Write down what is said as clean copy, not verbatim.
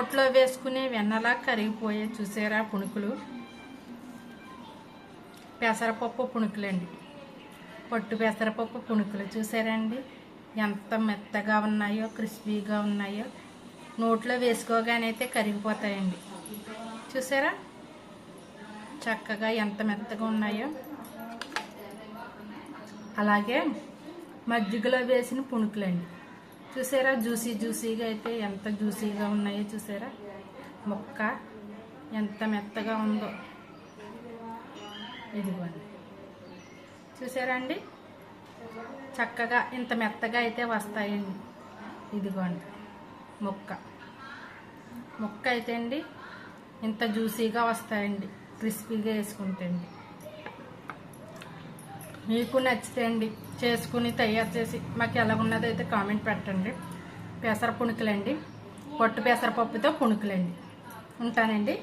నోట్లో వేసుకునే వెన్నలా కరిగిపోయే చూసారా పుణుకులు. పెసరపప్పు పుణుకులండి, పొట్టు పెసరపప్పు పుణుకులు చూసారండి ఎంత మెత్తగా ఉన్నాయో, క్రిస్పీగా ఉన్నాయో. నోట్లో వేసుకోగానే అయితే కరిగిపోతాయండి. చూసారా చక్కగా ఎంత మెత్తగా ఉన్నాయో. అలాగే మజ్జిగలో వేసిన పుణుకులండి చూసారా, జ్యూసీగా అయితే ఎంత జ్యూసీగా ఉన్నాయో చూసారా. ముక్క ఎంత మెత్తగా ఉందో ఇదిగోండి. చూసారా అండి చక్కగా ఇంత మెత్తగా అయితే వస్తాయండి. ఇదిగోండి ముక్క అయితే అండి ఇంత జ్యూసీగా వస్తాయండి, క్రిస్పీగా వేసుకుంటే అండి. మీకు నచ్చితే అండి చేసుకుని తయారు చేసి మాకు ఎలా ఉన్నదో అయితే కామెంట్ పెట్టండి. పెసర పుణుకులండి, పొట్టు పెసరపప్పుతో పుణుకులండి. ఉంటానండి.